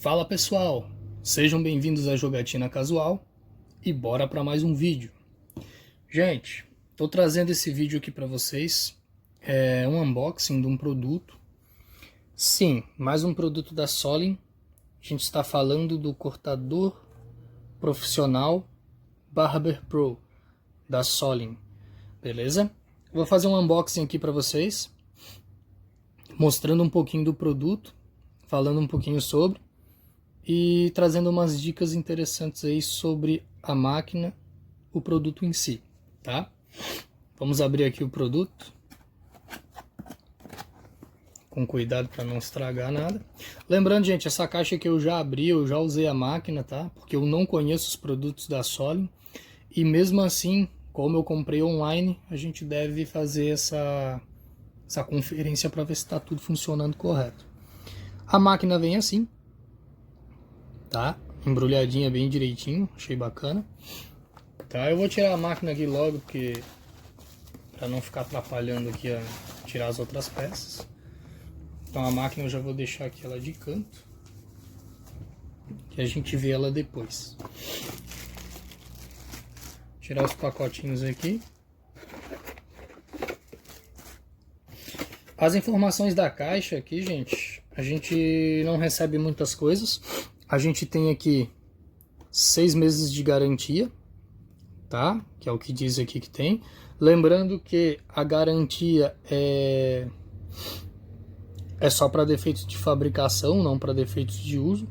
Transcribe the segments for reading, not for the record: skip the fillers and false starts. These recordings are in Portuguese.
Fala pessoal, sejam bem-vindos à Jogatina Casual e bora para mais um vídeo. Gente, estou trazendo esse vídeo aqui para vocês, um unboxing de um produto. Sim, mais um produto da Solin. A gente está falando do cortador profissional Barber Pro da Solin, beleza? Vou fazer um unboxing aqui para vocês, mostrando um pouquinho do produto, falando um pouquinho sobre e trazendo umas dicas interessantes aí sobre a máquina, o produto em si, tá? Vamos abrir aqui o produto com cuidado para não estragar nada. Lembrando, gente, essa caixa que eu já abri, eu já usei a máquina, tá? Porque eu não conheço os produtos da Solin e mesmo assim, como eu comprei online, a gente deve fazer essa conferência para ver se está tudo funcionando correto. A máquina vem assim, tá? Embrulhadinha bem direitinho, achei bacana. Tá, eu vou tirar a máquina aqui logo, porque para não ficar atrapalhando aqui a tirar as outras peças. Então a máquina eu já vou deixar aqui ela de canto, que a gente vê ela depois. Tirar os pacotinhos aqui. As informações da caixa aqui, gente, a gente não recebe muitas coisas. A gente tem aqui 6 meses de garantia, tá? Que é o que diz aqui que tem. Lembrando que a garantia é só para defeitos de fabricação, não para defeitos de uso.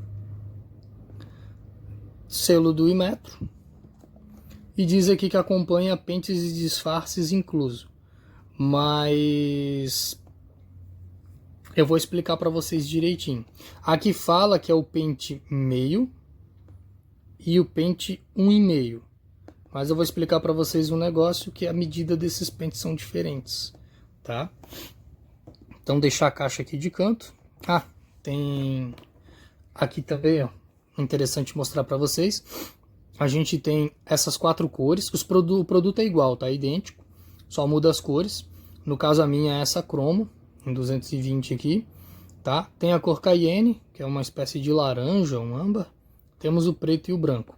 Selo do Inmetro. E diz aqui que acompanha pentes e disfarces incluso. Mas eu vou explicar para vocês direitinho. Aqui fala que é o pente meio e o pente 1,5. Mas eu vou explicar para vocês um negócio que a medida desses pentes são diferentes, tá? Então deixar a caixa aqui de canto. Ah, tem aqui também, ó, interessante mostrar para vocês. A gente tem essas 4 cores. O produto é igual, tá? Idêntico, só muda as cores. No caso a minha é essa cromo, em 220 aqui, tá? Tem a cor Cayenne, que é uma espécie de laranja, um âmbar. Temos o preto e o branco,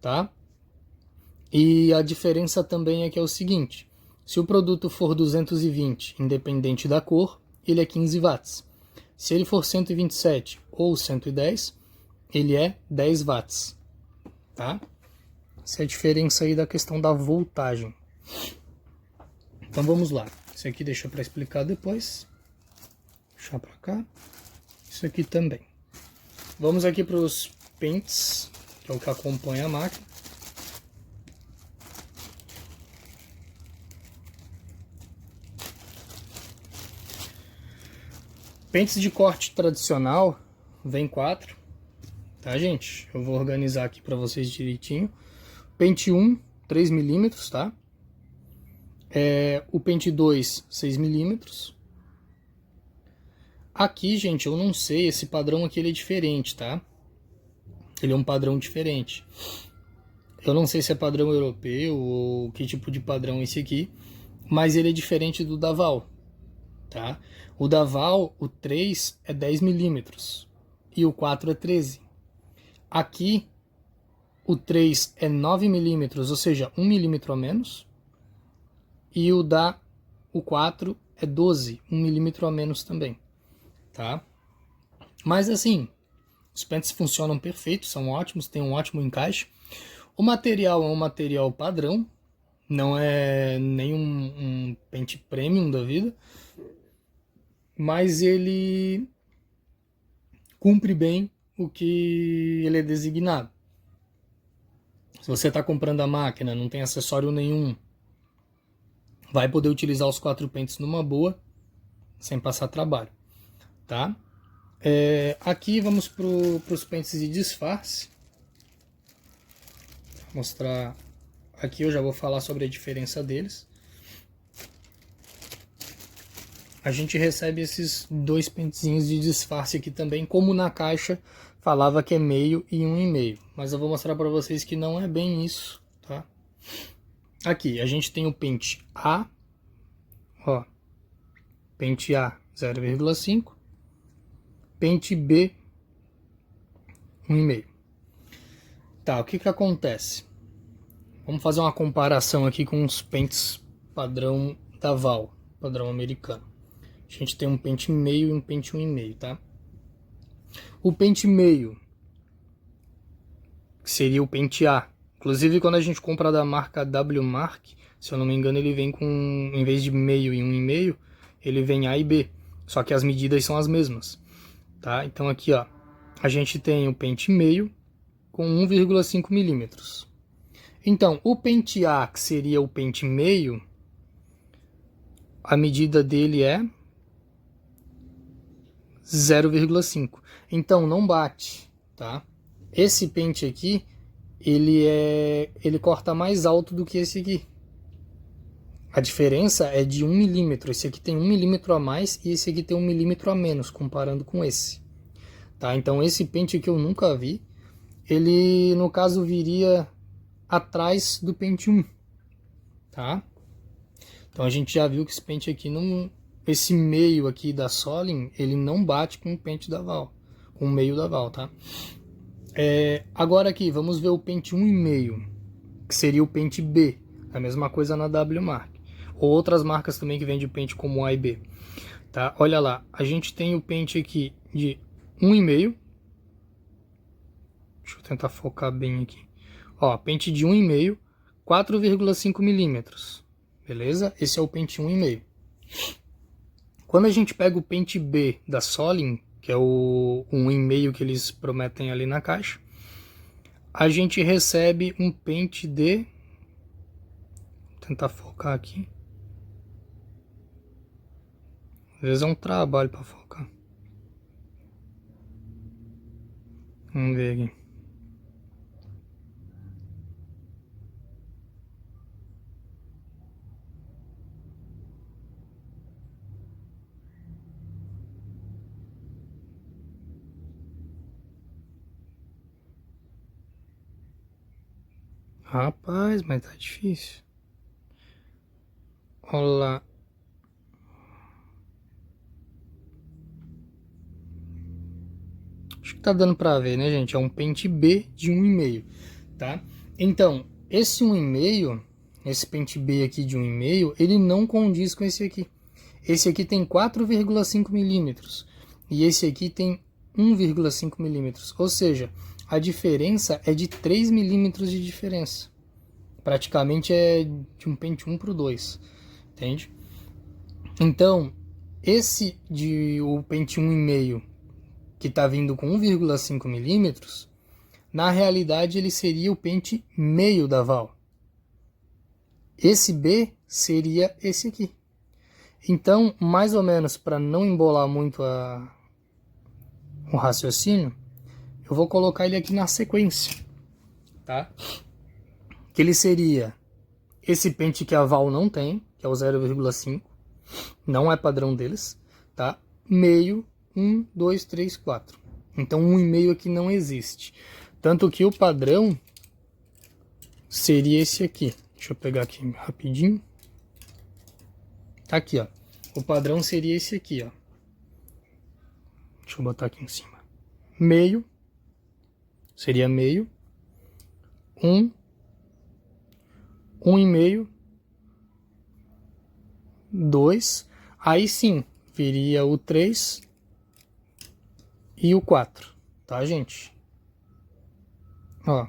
tá? E a diferença também é que é o seguinte: se o produto for 220, independente da cor, ele é 15 watts. Se ele for 127 ou 110, ele é 10 watts, tá? Essa é a diferença aí da questão da voltagem. Então vamos lá. Isso aqui deixa para explicar depois. Deixar para cá. Isso aqui também. Vamos aqui para os pentes, que é o que acompanha a máquina. Pentes de corte tradicional, vem 4, tá, gente? Eu vou organizar aqui para vocês direitinho. Pente 1, 3 mm, tá? O pente 2, 6 mm. Aqui, gente, eu não sei, esse padrão aqui ele é diferente, tá? Ele é um padrão diferente. Eu não sei se é padrão europeu ou que tipo de padrão é esse aqui, mas ele é diferente do Daval, tá? O Daval, o 3 é 10 mm e o 4 é 13. Aqui, o 3 é 9 mm, ou seja, 1 milímetro a menos. E o 4 é 12, 1 milímetro a menos também, tá? Mas assim, os pentes funcionam perfeitos, são ótimos, tem um ótimo encaixe. O material é um material padrão, não é nenhum um pente premium da vida, mas ele cumpre bem o que ele é designado. Se você está comprando a máquina, não tem acessório nenhum, vai poder utilizar os 4 pentes numa boa, sem passar trabalho, tá? Aqui vamos para os pentes de disfarce. Vou mostrar aqui, eu já vou falar sobre a diferença deles. A gente recebe esses 2 pentezinhos de disfarce aqui também, como na caixa falava que é meio e 1,5. Mas eu vou mostrar para vocês que não é bem isso, tá? Aqui, a gente tem o pente A, ó, pente A 0,5, pente B 1,5. Tá, o que que acontece? Vamos fazer uma comparação aqui com os pentes padrão da Val, padrão americano. A gente tem um pente meio e um pente 1,5, tá? O pente meio, que seria o pente A. Inclusive, quando a gente compra da marca WMark, se eu não me engano, ele vem com, em vez de meio e 1,5, ele vem A e B. Só que as medidas são as mesmas, tá? Então aqui, ó, a gente tem o pente meio com 1,5 milímetros. Então, o pente A, que seria o pente meio, a medida dele é 0,5. Então, não bate, tá? Esse pente aqui, ele corta mais alto do que esse aqui. A diferença é de 1 milímetro. Esse aqui tem 1 milímetro a mais e esse aqui tem 1 milímetro a menos, comparando com esse. Tá? Então, esse pente aqui eu nunca vi. Ele, no caso, viria atrás do pente 1. Tá? Então, a gente já viu que esse pente aqui, esse meio aqui da Solin, ele não bate com o pente da Val, com o meio da Val, tá? Agora aqui, vamos ver o pente 1,5, que seria o pente B. A mesma coisa na WMark. Ou outras marcas também que vendem pente como A e B. Tá? Olha lá, a gente tem o pente aqui de 1,5. Deixa eu tentar focar bem aqui. Ó, pente de 1,5, 4,5 milímetros. Beleza? Esse é o pente 1,5. Quando a gente pega o pente B da Solin, que é o 1,5 que eles prometem ali na caixa, a gente recebe um pente de... Vou tentar focar aqui. Às vezes é um trabalho para focar. Vamos ver aqui. Rapaz, mas tá difícil. Olha lá. Acho que tá dando pra ver, né, gente? É um pente B de 1,5, tá? Então, esse 1,5, esse pente B aqui de 1,5, ele não condiz com esse aqui. Esse aqui tem 4,5 milímetros e esse aqui tem 1,5 milímetros. Ou seja, a diferença é de 3 milímetros de diferença. Praticamente é de um pente 1 para o 2, entende? Então, o pente 1,5, que está vindo com 1,5 milímetros, na realidade ele seria o pente meio da Val. Esse B seria esse aqui. Então, mais ou menos para não embolar muito o raciocínio, eu vou colocar ele aqui na sequência, tá? Que ele seria esse pente que a Val não tem, que é o 0,5, não é padrão deles, tá? Meio, 1, 2, 3, 4. Então 1,5 aqui não existe. Tanto que o padrão seria esse aqui. Deixa eu pegar aqui rapidinho. Tá aqui, ó. O padrão seria esse aqui, ó. Deixa eu botar aqui em cima. Meio. Seria meio. 1. 1,5. 2. Aí sim, viria o 3 e o 4, tá, gente? Ó.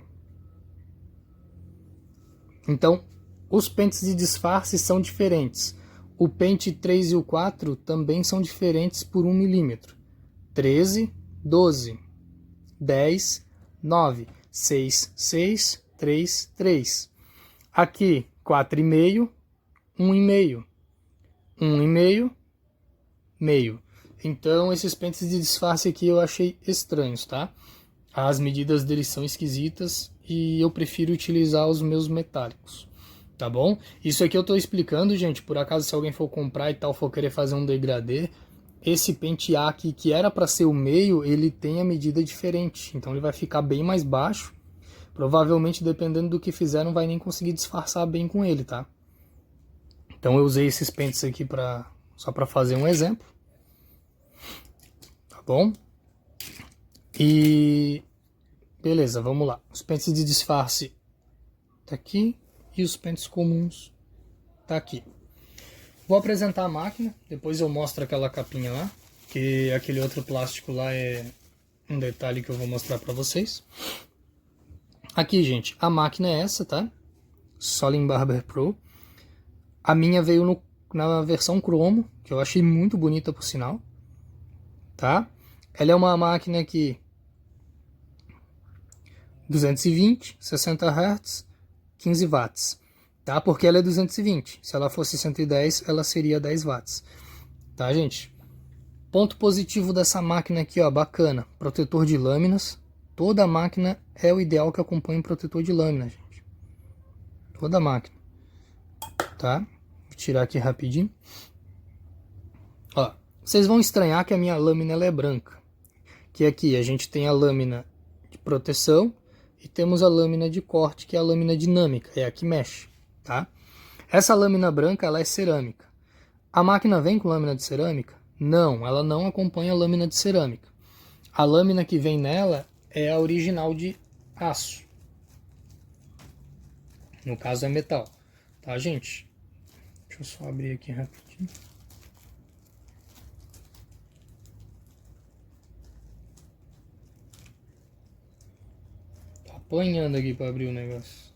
Então, os pentes de disfarce são diferentes. O pente 3 e o 4 também são diferentes por 1 milímetro. 13, 12, 10, 9, 6, 6, 3, 3. Aqui, 4,5, 1,5. 1,5, meio. Então, esses pentes de disfarce aqui eu achei estranhos, tá? As medidas deles são esquisitas e eu prefiro utilizar os meus metálicos, tá bom? Isso aqui eu tô explicando, gente, por acaso se alguém for comprar e tal, for querer fazer um degradê, esse pente A aqui, que era para ser o meio, ele tem a medida diferente, então ele vai ficar bem mais baixo. Provavelmente, dependendo do que fizer, não vai nem conseguir disfarçar bem com ele, tá? Então eu usei esses pentes aqui só para fazer um exemplo. Tá bom? E Beleza, vamos lá. Os pentes de disfarce tá aqui e os pentes comuns tá aqui. Vou apresentar a máquina, depois eu mostro aquela capinha lá, que aquele outro plástico lá é um detalhe que eu vou mostrar para vocês. Aqui, gente, a máquina é essa, tá? Solin Barber Pro. A minha veio na versão cromo, que eu achei muito bonita por sinal, tá? Ela é uma máquina que 220, 60 Hz, 15 watts, tá? Porque ela é 220. Se ela fosse 110, ela seria 10 watts, tá, gente? Ponto positivo dessa máquina aqui, ó, bacana, protetor de lâminas. Toda máquina é o ideal que acompanhe um protetor de lâminas, gente. Toda máquina, tá? Vou tirar aqui rapidinho. Ó, vocês vão estranhar que a minha lâmina ela é branca. Que aqui a gente tem a lâmina de proteção e temos a lâmina de corte, que é a lâmina dinâmica, é a que mexe, tá? Essa lâmina branca, ela é cerâmica. A máquina vem com lâmina de cerâmica? Não, ela não acompanha a lâmina de cerâmica. A lâmina que vem nela é a original de aço. No caso é metal, tá, gente? Deixa eu só abrir aqui rapidinho. Tá apanhando aqui para abrir o negócio.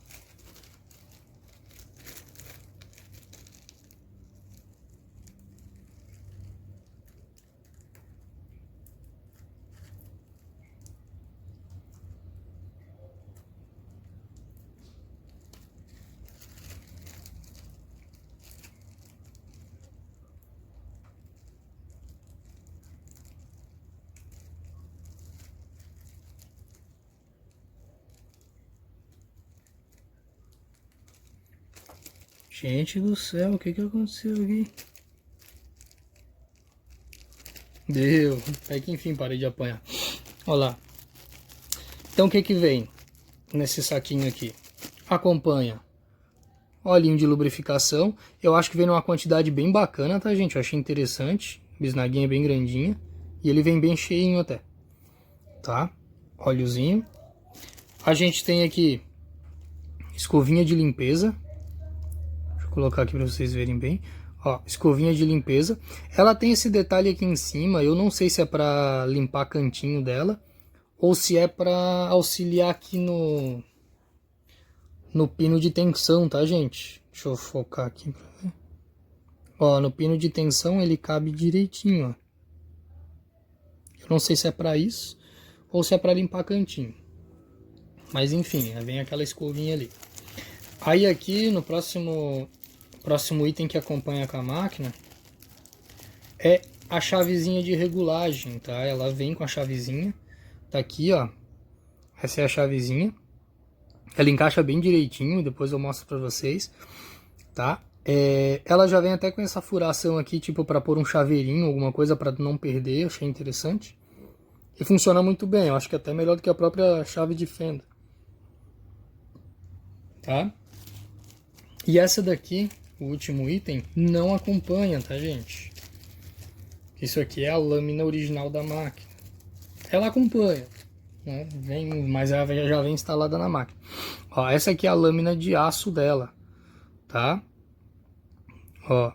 Gente do céu, o que aconteceu aqui? Deu. É que enfim, parei de apanhar. Olha lá. Então o que vem nesse saquinho aqui? Acompanha olhinho de lubrificação. Eu acho que vem numa quantidade bem bacana, tá, gente? Eu achei interessante. Bisnaguinha bem grandinha. E ele vem bem cheinho até. Tá? Óleozinho. A gente tem aqui escovinha de limpeza. Deixa eu colocar aqui para vocês verem bem. Ó, escovinha de limpeza. Ela tem esse detalhe aqui em cima. Eu não sei se é para limpar cantinho dela ou se é para auxiliar aqui no pino de tensão, tá, gente? Deixa eu focar aqui pra ver. Ó, no pino de tensão ele cabe direitinho, ó. Eu não sei se é para isso ou se é para limpar cantinho. Mas enfim, vem aquela escovinha ali. Aí aqui no próximo item que acompanha com a máquina é a chavezinha de regulagem, tá? Ela vem com a chavezinha. Tá aqui, ó. Essa é a chavezinha. Ela encaixa bem direitinho, depois eu mostro pra vocês, tá? Ela já vem até com essa furação aqui, tipo para pôr um chaveirinho, alguma coisa para não perder, eu achei interessante. E funciona muito bem, eu acho que é até melhor do que a própria chave de fenda. Tá? E essa daqui, o último item, não acompanha, tá, gente? Isso aqui é a lâmina original da máquina. Ela acompanha, né? Mas ela já vem instalada na máquina. Ó, essa aqui é a lâmina de aço dela, tá? Ó,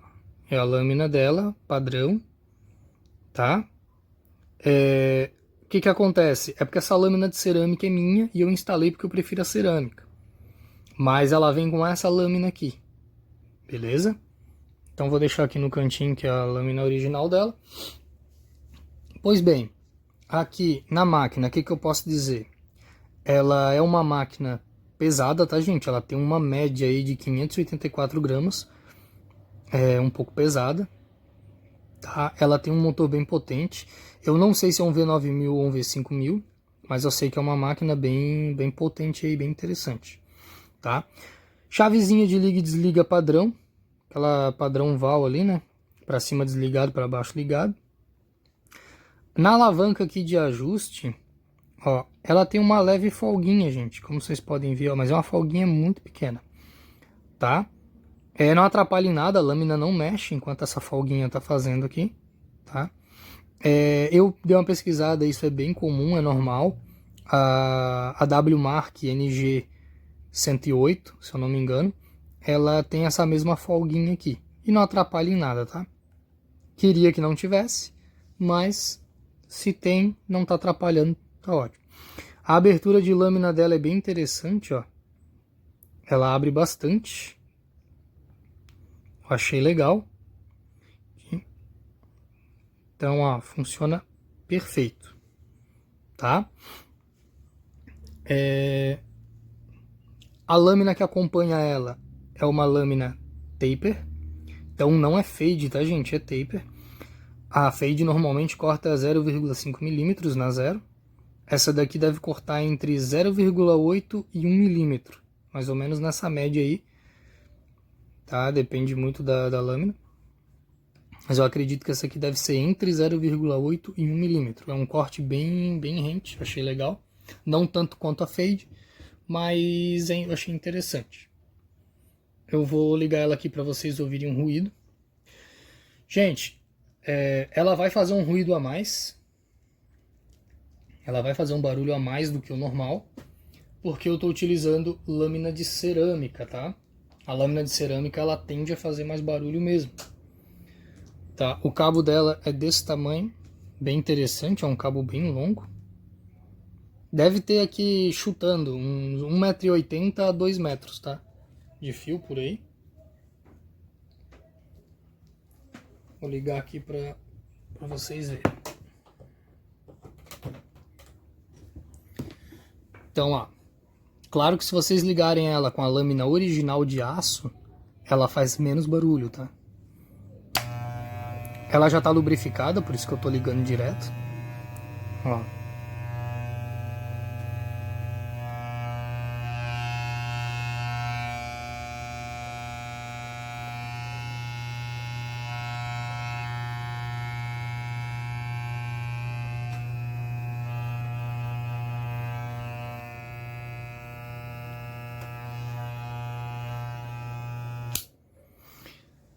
é a lâmina dela, padrão, tá? O que acontece? É porque essa lâmina de cerâmica é minha e eu instalei porque eu prefiro a cerâmica. Mas ela vem com essa lâmina aqui, beleza? Então vou deixar aqui no cantinho que é a lâmina original dela. Pois bem, aqui na máquina, o que eu posso dizer? Ela é uma máquina pesada, tá, gente? Ela tem uma média aí de 584 gramas. É um pouco pesada, tá? Ela tem um motor bem potente. Eu não sei se é um V9000 ou um V5000, mas eu sei que é uma máquina bem potente aí, bem interessante, tá? Chavezinha de liga e desliga padrão, aquela padrão val ali, né? Para cima desligado, para baixo ligado. Na alavanca aqui de ajuste, ó, ela tem uma leve folguinha, gente, como vocês podem ver, ó, mas é uma folguinha muito pequena, tá? Não atrapalha em nada, a lâmina não mexe enquanto essa folguinha tá fazendo aqui, tá? Eu dei uma pesquisada, isso é bem comum, é normal. A WMark NG108, se eu não me engano, ela tem essa mesma folguinha aqui. E não atrapalha em nada, tá? Queria que não tivesse, mas se tem, não tá atrapalhando, tá ótimo. A abertura de lâmina dela é bem interessante, ó. Ela abre bastante. Eu achei legal. Então, ó, funciona perfeito, tá? A lâmina que acompanha ela é uma lâmina taper. Então não é fade, tá, gente? É taper. A fade normalmente corta 0,5 milímetros na zero. Essa daqui deve cortar entre 0,8 e 1 milímetro. Mais ou menos nessa média aí. Tá? Depende muito da lâmina. Mas eu acredito que essa aqui deve ser entre 0,8 e 1 milímetro. É um corte bem rente, achei legal. Não tanto quanto a fade, mas eu achei interessante. Eu vou ligar ela aqui para vocês ouvirem um ruído. Gente, ela vai fazer um ruído a mais. Ela vai fazer um barulho a mais do que o normal, porque eu estou utilizando lâmina de cerâmica, tá? A lâmina de cerâmica ela tende a fazer mais barulho mesmo. Tá? O cabo dela é desse tamanho, bem interessante, é um cabo bem longo. Deve ter aqui, chutando, uns 1,80 m a 2 metros, tá? De fio por aí. Vou ligar aqui para vocês verem. Então, ó, claro que se vocês ligarem ela com a lâmina original de aço, ela faz menos barulho, tá? Ela já tá lubrificada, por isso que eu tô ligando direto. Ó.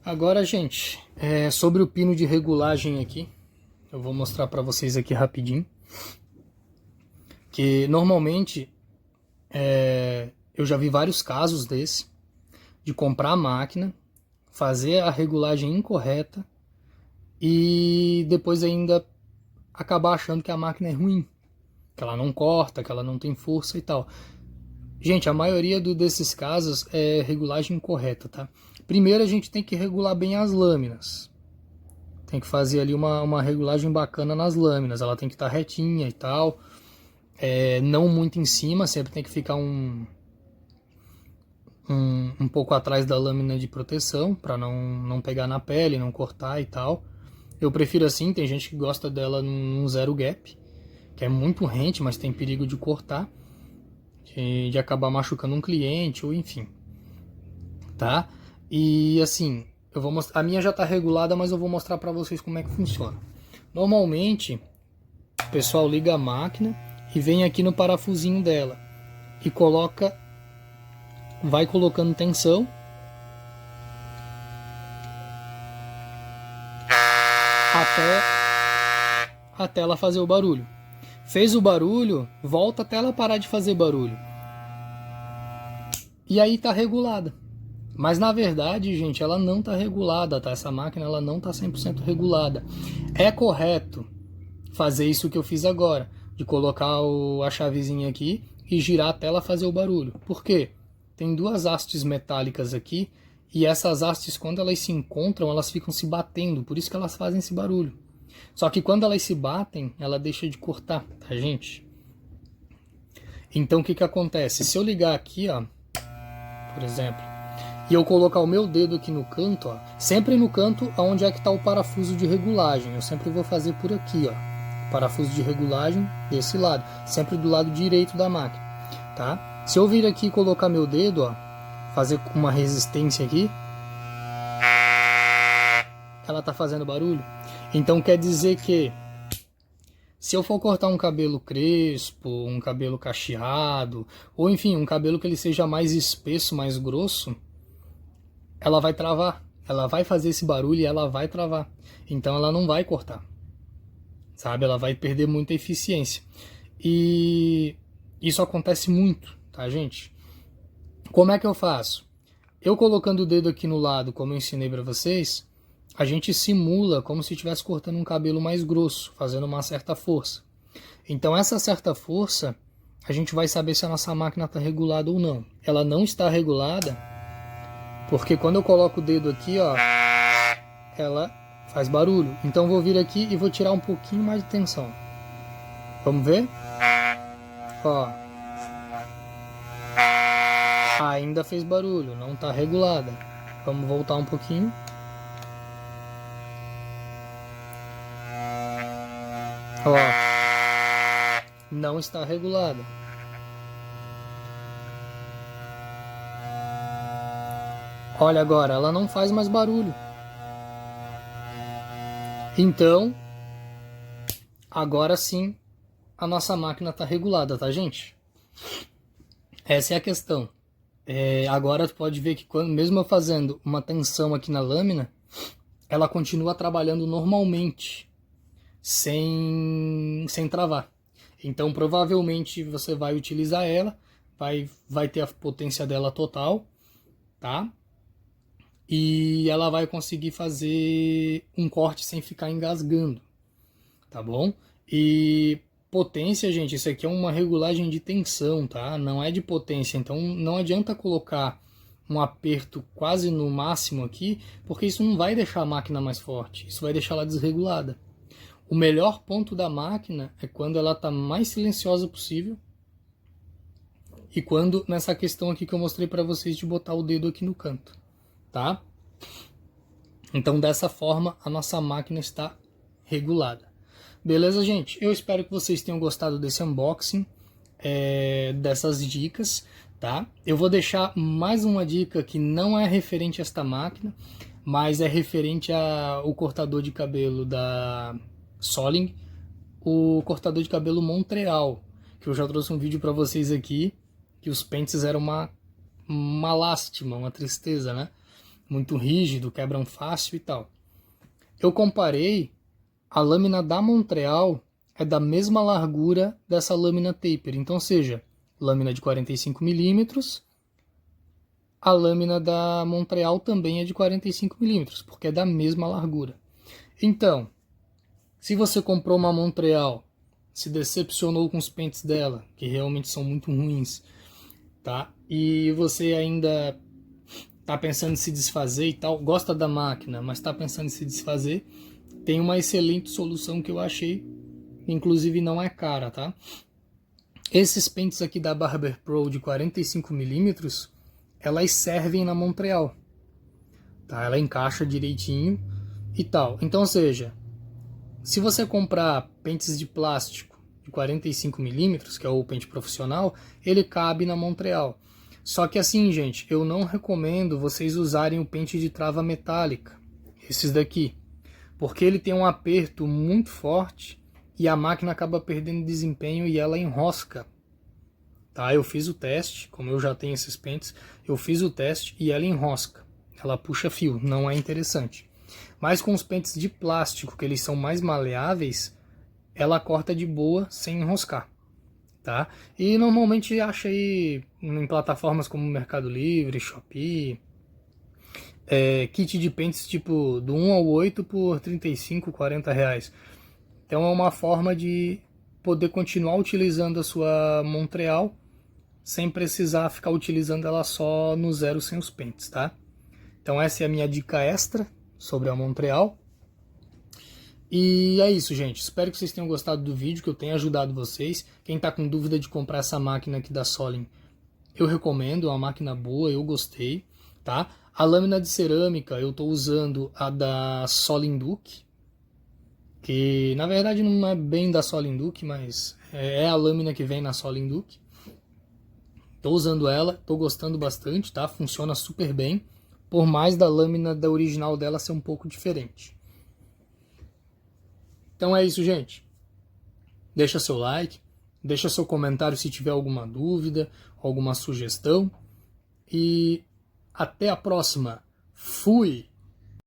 Agora, gente, sobre o pino de regulagem aqui, eu vou mostrar para vocês aqui rapidinho. Que normalmente, eu já vi vários casos desse, de comprar a máquina, fazer a regulagem incorreta e depois ainda acabar achando que a máquina é ruim, que ela não corta, que ela não tem força e tal. Gente, a maioria desses casos é regulagem incorreta, tá? Primeiro a gente tem que regular bem as lâminas. Tem que fazer ali uma regulagem bacana nas lâminas. Ela tem que estar retinha e tal. Não muito em cima, sempre tem que ficar um pouco atrás da lâmina de proteção, para não pegar na pele, não cortar e tal. Eu prefiro assim, tem gente que gosta dela num zero gap, que é muito rente, mas tem perigo de cortar, de acabar machucando um cliente, ou enfim. Tá? E assim, eu vou mostrar, a minha já está regulada, mas eu vou mostrar para vocês como é que funciona. Normalmente, o pessoal liga a máquina e vem aqui no parafusinho dela e coloca, vai colocando tensão até ela fazer o barulho. Fez o barulho, volta até ela parar de fazer barulho. E aí tá regulada. Mas na verdade, gente, ela não tá regulada, tá? Essa máquina ela não tá 100% regulada. É correto fazer isso que eu fiz agora, de colocar a chavezinha aqui e girar até ela fazer o barulho. Por quê? Tem duas hastes metálicas aqui e essas hastes, quando elas se encontram, elas ficam se batendo, por isso que elas fazem esse barulho. Só que quando elas se batem, ela deixa de cortar, tá, gente? Então o que acontece? Se eu ligar aqui, ó, por exemplo, e eu colocar o meu dedo aqui no canto, ó, sempre no canto onde é que está o parafuso de regulagem, eu sempre vou fazer por aqui, ó, parafuso de regulagem desse lado, sempre do lado direito da máquina, tá? Se eu vir aqui e colocar meu dedo, ó, fazer uma resistência aqui, ela tá fazendo barulho. Então quer dizer que se eu for cortar um cabelo crespo, um cabelo cacheado, ou enfim, um cabelo que ele seja mais espesso, mais grosso, ela vai travar, ela vai fazer esse barulho e ela vai travar. Então ela não vai cortar, sabe? Ela vai perder muita eficiência. E isso acontece muito, tá, gente? Como é que eu faço? Eu colocando o dedo aqui no lado, como eu ensinei para vocês, a gente simula como se estivesse cortando um cabelo mais grosso, fazendo uma certa força. Então essa certa força, a gente vai saber se a nossa máquina está regulada ou não. Ela não está regulada, porque quando eu coloco o dedo aqui, ó, ela faz barulho. Então eu vou vir aqui e vou tirar um pouquinho mais de tensão. Vamos ver? Ó. Ainda fez barulho, não está regulada. Vamos voltar um pouquinho. Ó. Não está regulada. Olha agora, ela não faz mais barulho. Então, agora sim, a nossa máquina está regulada, tá, gente? Essa é a questão. Agora tu pode ver que mesmo eu fazendo uma tensão aqui na lâmina, ela continua trabalhando normalmente, sem travar. Então provavelmente você vai utilizar ela, vai ter a potência dela total, tá? E ela vai conseguir fazer um corte sem ficar engasgando, tá bom? E potência, gente, isso aqui é uma regulagem de tensão, tá? Não é de potência, então não adianta colocar um aperto quase no máximo aqui, porque isso não vai deixar a máquina mais forte, isso vai deixar ela desregulada. O melhor ponto da máquina é quando ela está mais silenciosa possível e quando nessa questão aqui que eu mostrei para vocês de botar o dedo aqui no canto, tá? Então dessa forma a nossa máquina está regulada. Beleza, gente? Eu espero que vocês tenham gostado desse unboxing, dessas dicas, tá? Eu vou deixar mais uma dica que não é referente a esta máquina, mas é referente ao cortador de cabelo da Soling, o cortador de cabelo Montreal, que eu já trouxe um vídeo para vocês aqui, que os pentes eram uma lástima, uma tristeza, né? Muito rígido, quebram fácil e tal. Eu comparei, a lâmina da Montreal é da mesma largura dessa lâmina taper, então seja, lâmina de 45 milímetros, a lâmina da Montreal também é de 45 milímetros, porque é da mesma largura. Então, se você comprou uma Montreal, se decepcionou com os pentes dela, que realmente são muito ruins, tá? E você ainda tá pensando em se desfazer e tal, gosta da máquina, mas tá pensando em se desfazer, tem uma excelente solução que eu achei, inclusive não é cara, tá? Esses pentes aqui da Barber Pro de 45 milímetros, elas servem na Montreal, tá? Ela encaixa direitinho e tal. Então, ou seja, se você comprar pentes de plástico de 45 milímetros, que é o pente profissional, ele cabe na Montreal. Só que assim, gente, eu não recomendo vocês usarem o pente de trava metálica, esses daqui, porque ele tem um aperto muito forte e a máquina acaba perdendo desempenho e ela enrosca. Tá? Eu fiz o teste, como eu já tenho esses pentes, eu fiz o teste e ela enrosca. Ela puxa fio, não é interessante. Mas com os pentes de plástico, que eles são mais maleáveis, ela corta de boa sem enroscar. Tá? E normalmente acha aí em plataformas como Mercado Livre, Shopee, kit de pentes tipo do 1 ao 8 por 35, 40 reais. Então é uma forma de poder continuar utilizando a sua Montreal sem precisar ficar utilizando ela só no zero sem os pentes, tá? Então essa é a minha dica extra sobre a Montreal. E é isso, gente. Espero que vocês tenham gostado do vídeo, que eu tenha ajudado vocês. Quem está com dúvida de comprar essa máquina aqui da Soling, eu recomendo, é uma máquina boa, eu gostei, tá? A lâmina de cerâmica, eu estou usando a da Soling Duke, que na verdade não é bem da Soling Duke, mas é a lâmina que vem na Soling Duke. Estou usando ela, estou gostando bastante, tá? Funciona super bem, por mais da lâmina da original dela ser um pouco diferente. Então é isso, gente. Deixa seu like, deixa seu comentário se tiver alguma dúvida, alguma sugestão. E até a próxima. Fui!